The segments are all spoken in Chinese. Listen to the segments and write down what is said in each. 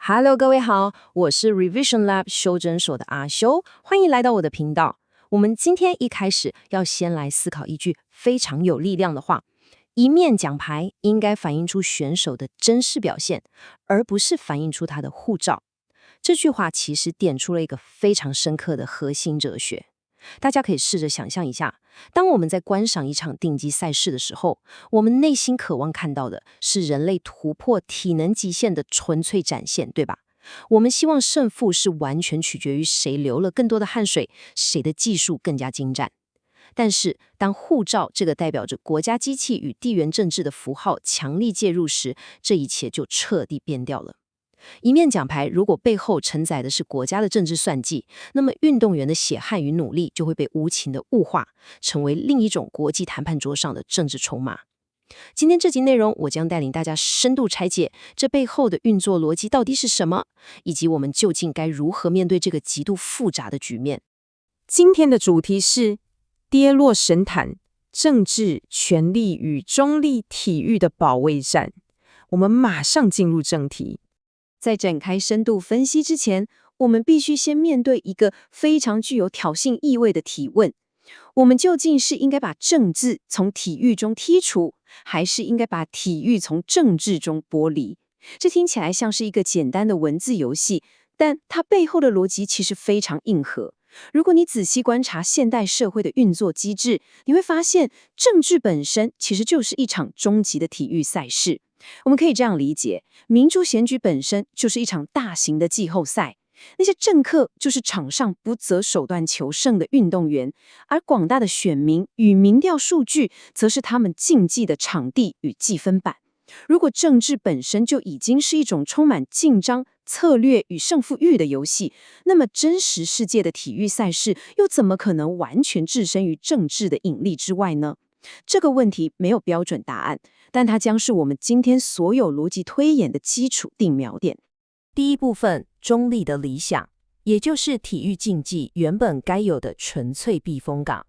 Hello，各位好，我是 Revision Lab 修真所的阿修，欢迎来到我的频道。我们今天一开始要先来思考一句非常有力量的话：一面奖牌应该反映出选手的真实表现，而不是反映出他的护照。这句话其实点出了一个非常深刻的核心哲学。大家可以试着想象一下，当我们在观赏一场竞技赛事的时候，我们内心渴望看到的是人类突破体能极限的纯粹展现，对吧？我们希望胜负是完全取决于谁流了更多的汗水，谁的技术更加精湛。但是，当护照这个代表着国家机器与地缘政治的符号强力介入时，这一切就彻底变掉了。一面奖牌如果背后承载的是国家的政治算计，那么运动员的血汗与努力就会被无情的物化，成为另一种国际谈判桌上的政治筹码。今天这集内容，我将带领大家深度拆解这背后的运作逻辑到底是什么，以及我们究竟该如何面对这个极度复杂的局面。今天的主题是跌落神坛：政治、权力与中立体育的保卫战。我们马上进入正题。在展开深度分析之前，我们必须先面对一个非常具有挑衅意味的提问：我们究竟是应该把政治从体育中剔除，还是应该把体育从政治中剥离？这听起来像是一个简单的文字游戏，但它背后的逻辑其实非常硬核。如果你仔细观察现代社会的运作机制，你会发现政治本身其实就是一场终极的体育赛事。我们可以这样理解，民主选举本身就是一场大型的季后赛，那些政客就是场上不择手段求胜的运动员，而广大的选民与民调数据则是他们竞技的场地与计分板。如果政治本身就已经是一种充满紧张、策略与胜负欲的游戏，那么真实世界的体育赛事又怎么可能完全置身于政治的引力之外呢？这个问题没有标准答案，但它将是我们今天所有逻辑推演的基础定锚点。第一部分，中立的理想，也就是体育竞技原本该有的纯粹避风港。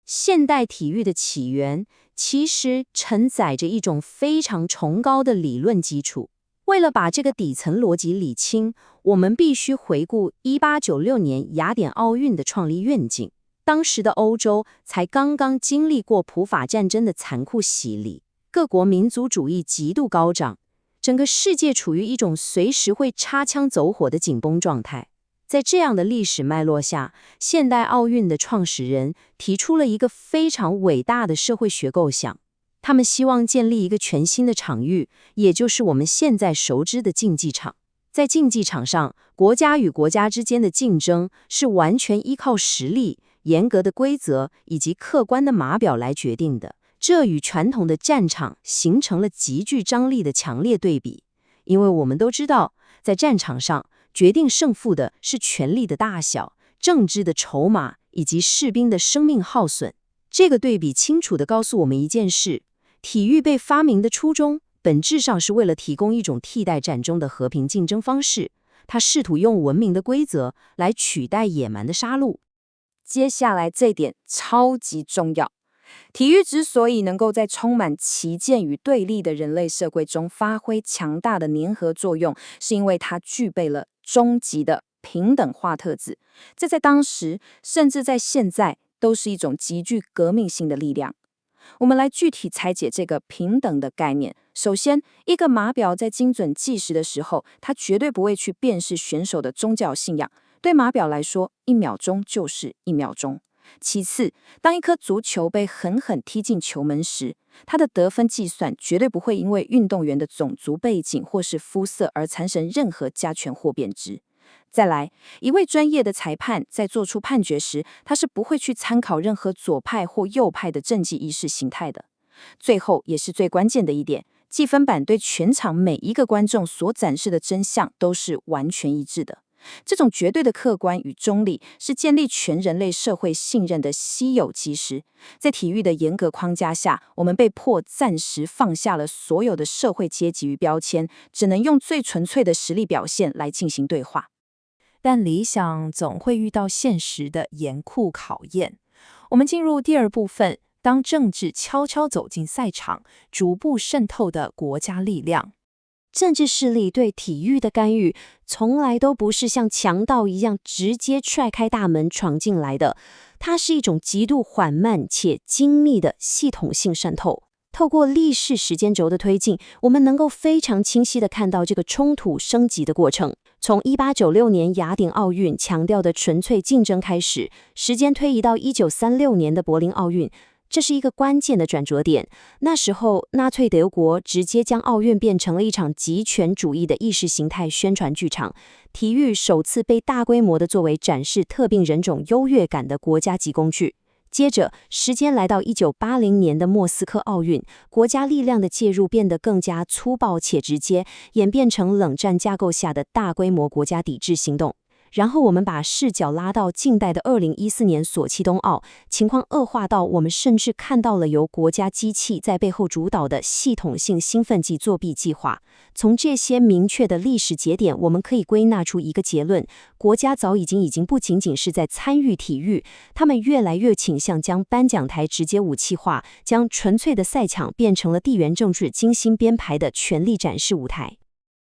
现代体育的起源其实承载着一种非常崇高的理论基础。为了把这个底层逻辑理清，我们必须回顾1896年雅典奥运的创立愿景。当时的欧洲才刚刚经历过普法战争的残酷洗礼，各国民族主义极度高涨，整个世界处于一种随时会擦枪走火的紧绷状态。在这样的历史脉络下，现代奥运的创始人提出了一个非常伟大的社会学构想。他们希望建立一个全新的场域，也就是我们现在熟知的竞技场。在竞技场上，国家与国家之间的竞争是完全依靠实力、严格的规则以及客观的码表来决定的。这与传统的战场形成了极具张力的强烈对比。因为我们都知道，在战场上，决定胜负的是权力的大小、政治的筹码以及士兵的生命耗损。这个对比清楚地告诉我们一件事：体育被发明的初衷本质上是为了提供一种替代战争的和平竞争方式，它试图用文明的规则来取代野蛮的杀戮。接下来这点超级重要。体育之所以能够在充满歧见与对立的人类社会中发挥强大的粘合作用，是因为它具备了终极的平等化特质。这在当时，甚至在现在，都是一种极具革命性的力量。我们来具体拆解这个平等的概念。首先，一个码表在精准计时的时候，它绝对不会去辨识选手的宗教信仰。对码表来说，1秒钟就是1秒钟。其次，当一颗足球被狠狠踢进球门时，它的得分计算绝对不会因为运动员的种族背景或是肤色而产生任何加权或贬值。再来，一位专业的裁判在做出判决时，他是不会去参考任何左派或右派的政治意识形态的。最后，也是最关键的一点，计分板对全场每一个观众所展示的真相都是完全一致的。这种绝对的客观与中立是建立全人类社会信任的稀有基石。在体育的严格框架下，我们被迫暂时放下了所有的社会阶级与标签，只能用最纯粹的实力表现来进行对话。但理想总会遇到现实的严酷考验。我们进入第二部分，当政治悄悄走进赛场，逐步渗透的国家力量。政治势力对体育的干预，从来都不是像强盗一样直接踹开大门闯进来的，它是一种极度缓慢且精密的系统性渗透。透过历史时间轴的推进，我们能够非常清晰地看到这个冲突升级的过程。从1896年雅典奥运强调的纯粹竞争开始，时间推移到1936年的柏林奥运，这是一个关键的转折点。那时候，纳粹德国直接将奥运变成了一场极权主义的意识形态宣传剧场，体育首次被大规模的作为展示特定人种优越感的国家级工具。接着，时间来到1980年的莫斯科奥运，国家力量的介入变得更加粗暴且直接，演变成冷战架构下的大规模国家抵制行动。然后我们把视角拉到近代的2014年索契冬奥，情况恶化到我们甚至看到了由国家机器在背后主导的系统性兴奋剂作弊计划。从这些明确的历史节点，我们可以归纳出一个结论：国家早已经不仅仅是在参与体育，他们越来越倾向将颁奖台直接武器化，将纯粹的赛场变成了地缘政治精心编排的权力展示舞台。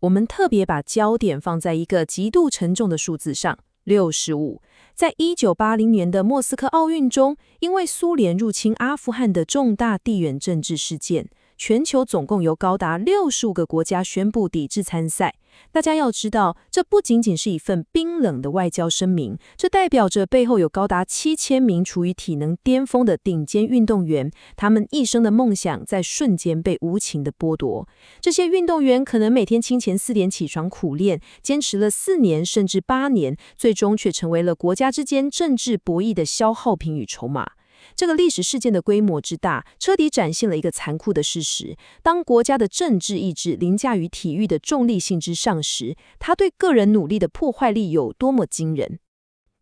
我们特别把焦点放在一个极度沉重的数字上，65。在1980年的莫斯科奥运中，因为苏联入侵阿富汗的重大地缘政治事件，全球总共有高达65个国家宣布抵制参赛。大家要知道，这不仅仅是一份冰冷的外交声明，这代表着背后有高达7000名处于体能巅峰的顶尖运动员，他们一生的梦想在瞬间被无情的剥夺。这些运动员可能每天清晨4点起床苦练，坚持了4年甚至8年，最终却成为了国家之间政治博弈的消耗品与筹码。这个历史事件的规模之大，彻底展现了一个残酷的事实：当国家的政治意志凌驾于体育的重力性之上时，它对个人努力的破坏力有多么惊人。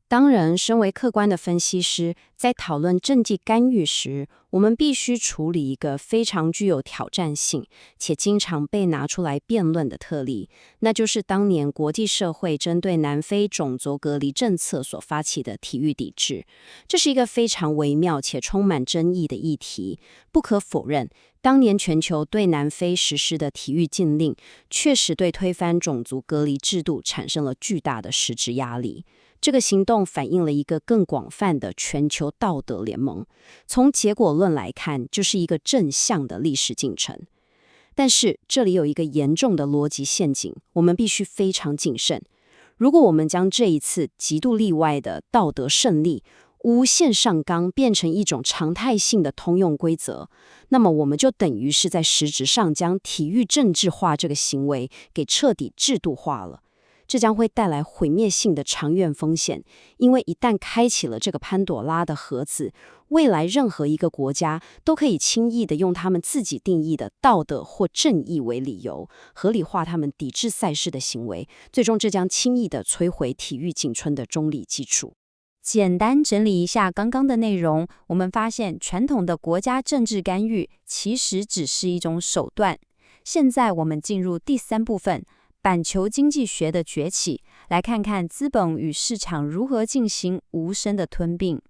当然，身为客观的分析师，在讨论政绩干预时，我们必须处理一个非常具有挑战性且经常被拿出来辩论的特例，那就是当年国际社会针对南非种族隔离政策所发起的体育抵制。这是一个非常微妙且充满争议的议题。不可否认，当年全球对南非实施的体育禁令，确实对推翻种族隔离制度产生了巨大的实质压力。这个行动反映了一个更广泛的全球道德联盟。从结果论来看，就是一个正向的历史进程。但是这里有一个严重的逻辑陷阱，我们必须非常谨慎。如果我们将这一次极度例外的道德胜利无限上纲变成一种常态性的通用规则，那么我们就等于是在实质上将体育政治化这个行为给彻底制度化了。这将会带来毁灭性的长远风险，因为一旦开启了这个潘朵拉的盒子，未来任何一个国家都可以轻易地用他们自己定义的道德或正义为理由，合理化他们抵制赛事的行为，最终这将轻易地摧毁体育景春的中立基础。简单整理一下刚刚的内容，我们发现传统的国家政治干预其实只是一种手段。现在我们进入第3部分，板球经济学的崛起，来看看资本与市场如何进行无声的吞并。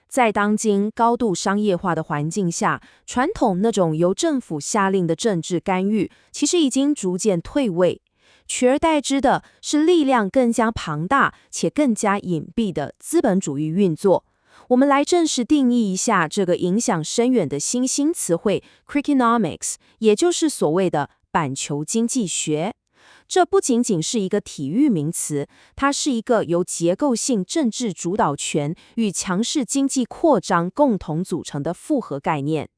在当今高度商业化的环境下，传统那种由政府下令的政治干预，其实已经逐渐退位，取而代之的是力量更加庞大且更加隐蔽的资本主义运作。我们来正式定义一下这个影响深远的新兴词汇 Crickenomics， 也就是所谓的板球经济学。这不仅仅是一个体育名词，它是一个由结构性政治主导权与强势经济扩张共同组成的复合概念。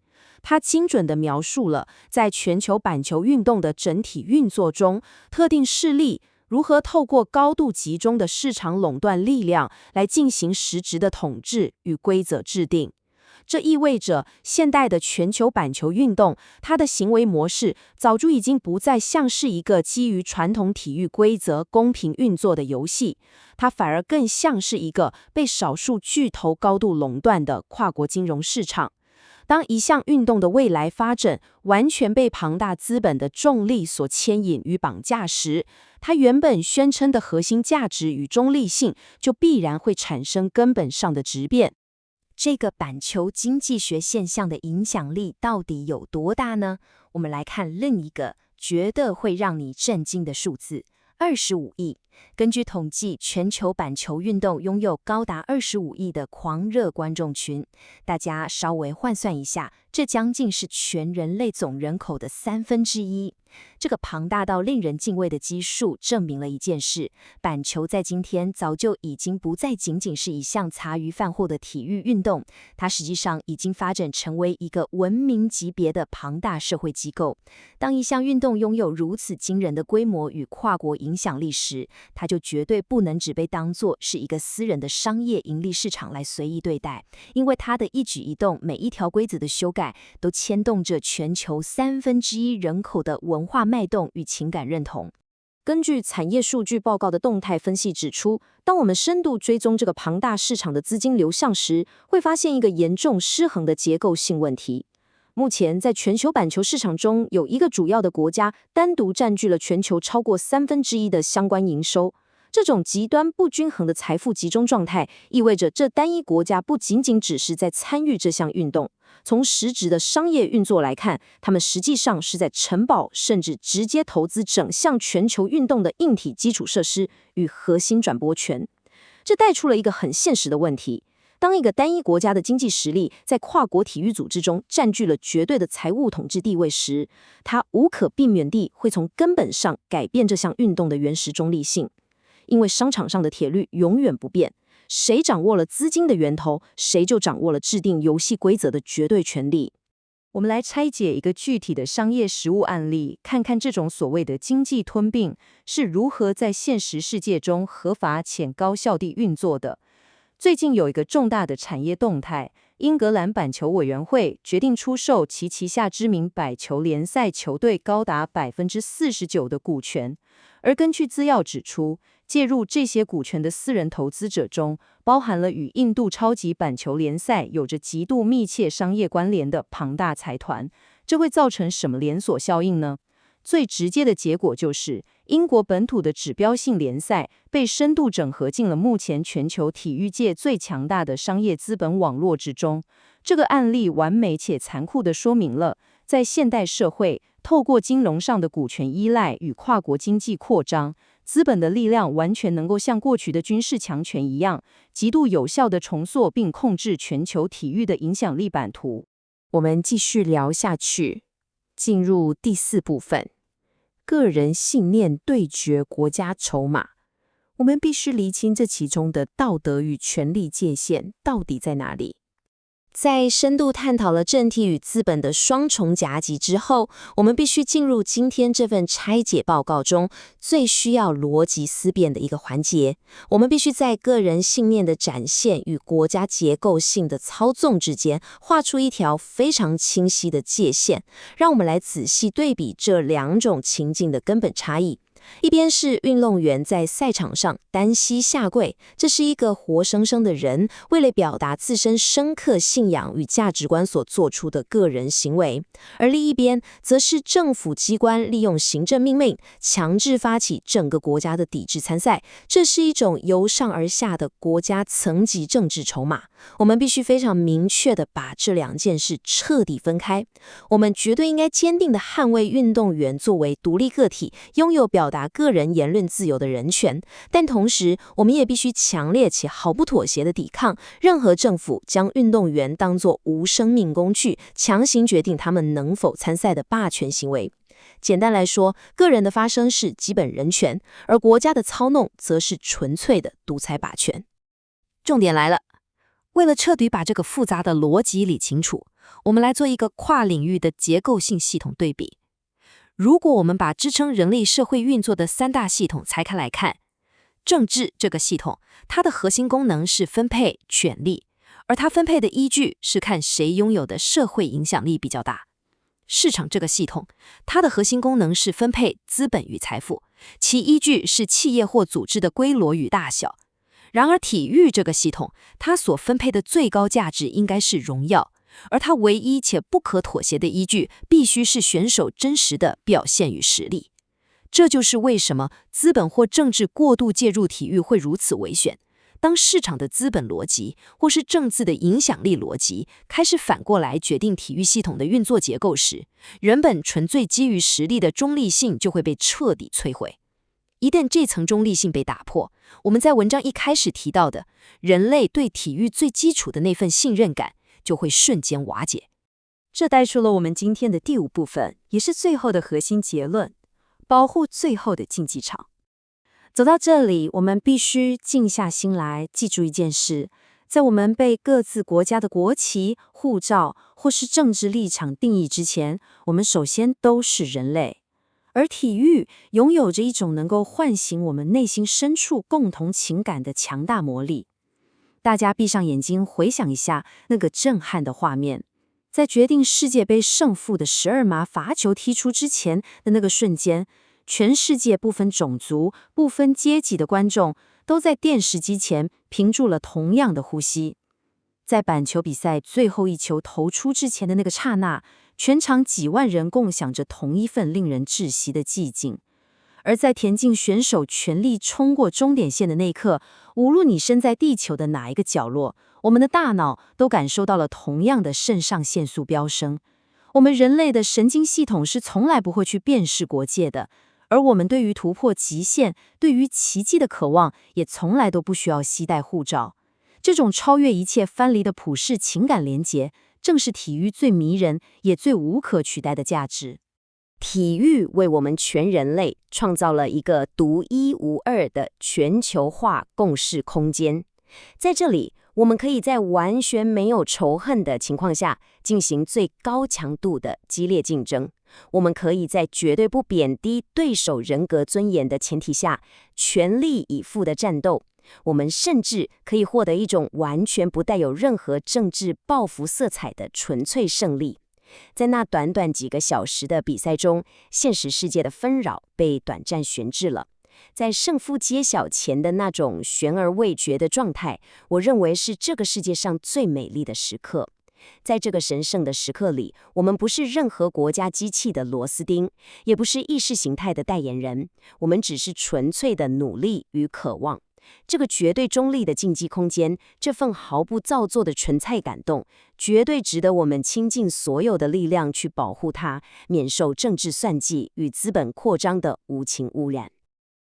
它精准地描述了在全球板球运动的整体运作中，特定势力如何透过高度集中的市场垄断力量来进行实质的统治与规则制定。这意味着现代的全球板球运动，它的行为模式早就已经不再像是一个基于传统体育规则公平运作的游戏，它反而更像是一个被少数巨头高度垄断的跨国金融市场。当一项运动的未来发展完全被庞大资本的重力所牵引与绑架时，它原本宣称的核心价值与中立性就必然会产生根本上的质变。这个板球经济学现象的影响力到底有多大呢？我们来看另一个觉得会让你震惊的数字：25亿。根据统计，全球板球运动拥有高达25亿的狂热观众群。大家稍微换算一下，这将近是全人类总人口的1/3。这个庞大到令人敬畏的基数，证明了一件事：板球在今天早就已经不再仅仅是一项茶余饭后的体育运动，它实际上已经发展成为一个文明级别的庞大社会机构。当一项运动拥有如此惊人的规模与跨国影响力时，它就绝对不能只被当作是一个私人的商业盈利市场来随意对待，因为它的一举一动，每一条规则的修改，都牵动着全球1/3人口的文化脉动与情感认同。根据产业数据报告的动态分析指出，当我们深度追踪这个庞大市场的资金流向时，会发现一个严重失衡的结构性问题。目前，在全球板球市场中，有一个主要的国家单独占据了全球超过1/3的相关营收。这种极端不均衡的财富集中状态，意味着这单一国家不仅仅只是在参与这项运动，从实质的商业运作来看，他们实际上是在承保甚至直接投资整项全球运动的硬体基础设施与核心转播权。这带出了一个很现实的问题：当一个单一国家的经济实力在跨国体育组织中占据了绝对的财务统治地位时，它无可避免地会从根本上改变这项运动的原始中立性。因为商场上的铁律永远不变，谁掌握了资金的源头，谁就掌握了制定游戏规则的绝对权利。我们来拆解一个具体的商业实务案例，看看这种所谓的经济吞并是如何在现实世界中合法且高效地运作的。最近有一个重大的产业动态，英格兰板球委员会决定出售其旗下知名板球联赛球队高达49%的股权。而根据资料指出，介入这些股权的私人投资者中，包含了与印度超级板球联赛有着极度密切商业关联的庞大财团。这会造成什么连锁效应呢？最直接的结果就是，英国本土的指标性联赛被深度整合进了目前全球体育界最强大的商业资本网络之中。这个案例完美且残酷地说明了，在现代社会，透过金融上的股权依赖与跨国经济扩张，资本的力量完全能够像过去的军事强权一样，极度有效地重塑并控制全球体育的影响力版图。我们继续聊下去，进入第4部分，个人信念对决国家筹码。我们必须厘清这其中的道德与权力界限到底在哪里。在深度探讨了政体与资本的双重夹击之后，我们必须进入今天这份拆解报告中最需要逻辑思辨的一个环节。我们必须在个人信念的展现与国家结构性的操纵之间画出一条非常清晰的界限。让我们来仔细对比这两种情境的根本差异。一边是运动员在赛场上单膝下跪，这是一个活生生的人为了表达自身深刻信仰与价值观所做出的个人行为；而另一边则是政府机关利用行政命令强制发起整个国家的抵制参赛，这是一种由上而下的国家层级政治筹码。我们必须非常明确地把这两件事彻底分开。我们绝对应该坚定地捍卫运动员作为独立个体拥有表达个人言论自由的人权，但同时我们也必须强烈且毫不妥协地抵抗任何政府将运动员当作无生命工具，强行决定他们能否参赛的霸权行为。简单来说，个人的发声是基本人权，而国家的操弄则是纯粹的独裁霸权。重点来了，为了彻底把这个复杂的逻辑理清楚，我们来做一个跨领域的结构性系统对比。如果我们把支撑人类社会运作的3大系统拆开来看，政治这个系统，它的核心功能是分配权力，而它分配的依据是看谁拥有的社会影响力比较大。市场这个系统，它的核心功能是分配资本与财富，其依据是企业或组织的规模与大小。然而体育这个系统，它所分配的最高价值应该是荣耀，而它唯一且不可妥协的依据必须是选手真实的表现与实力。这就是为什么资本或政治过度介入体育会如此危险。当市场的资本逻辑或是政治的影响力逻辑开始反过来决定体育系统的运作结构时，原本纯粹基于实力的中立性就会被彻底摧毁。一旦这层中立性被打破，我们在文章一开始提到的人类对体育最基础的那份信任感就会瞬间瓦解。这带出了我们今天的第5部分，也是最后的核心结论：保护最后的竞技场。走到这里，我们必须静下心来，记住一件事：在我们被各自国家的国旗、护照或是政治立场定义之前，我们首先都是人类。而体育拥有着一种能够唤醒我们内心深处共同情感的强大魔力。大家闭上眼睛，回想一下那个震撼的画面。在决定世界杯胜负的12码罚球踢出之前的那个瞬间，全世界不分种族、不分阶级的观众都在电视机前屏住了同样的呼吸。在板球比赛最后一球投出之前的那个刹那，全场几万人共享着同一份令人窒息的寂静。而在田径选手全力冲过终点线的那一刻，无论你身在地球的哪一个角落，我们的大脑都感受到了同样的肾上腺素飙升。我们人类的神经系统是从来不会去辨识国界的，而我们对于突破极限、对于奇迹的渴望，也从来都不需要携带护照。这种超越一切藩篱的普世情感连结，正是体育最迷人也最无可取代的价值。体育为我们全人类创造了一个独一无二的全球化共识空间。在这里，我们可以在完全没有仇恨的情况下进行最高强度的激烈竞争。我们可以在绝对不贬低对手人格尊严的前提下全力以赴的战斗。我们甚至可以获得一种完全不带有任何政治抱负色彩的纯粹胜利。在那短短几个小时的比赛中，现实世界的纷扰被短暂悬置了。在胜负揭晓前的那种悬而未决的状态，我认为是这个世界上最美丽的时刻。在这个神圣的时刻里，我们不是任何国家机器的螺丝钉，也不是意识形态的代言人，我们只是纯粹的努力与渴望。这个绝对中立的竞技空间，这份毫不造作的纯粹感动，绝对值得我们倾尽所有的力量去保护它，免受政治算计与资本扩张的无情污染。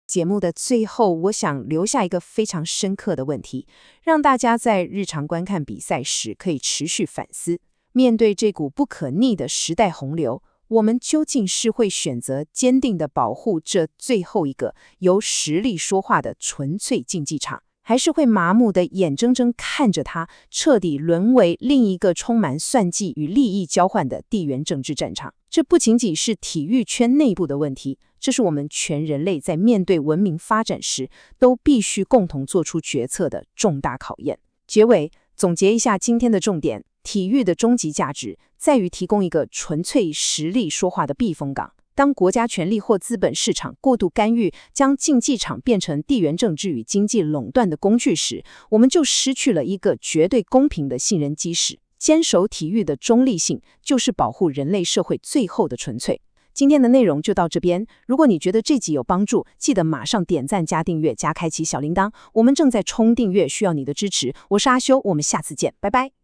节目的最后，我想留下一个非常深刻的问题，让大家在日常观看比赛时可以持续反思。面对这股不可逆的时代洪流，我们究竟是会选择坚定地保护这最后一个由实力说话的纯粹竞技场，还是会麻木地眼睁睁看着它彻底沦为另一个充满算计与利益交换的地缘政治战场？这不仅仅是体育圈内部的问题，这是我们全人类在面对文明发展时都必须共同做出决策的重大考验。结尾总结一下今天的重点：体育的终极价值在于提供一个纯粹实力说话的避风港。当国家权力或资本市场过度干预，将竞技场变成地缘政治与经济垄断的工具时，我们就失去了一个绝对公平的信任基石。坚守体育的中立性，就是保护人类社会最后的纯粹。今天的内容就到这边，如果你觉得这集有帮助，记得马上点赞加订阅加开启小铃铛，我们正在冲订阅，需要你的支持。我是阿修，我们下次见，拜拜。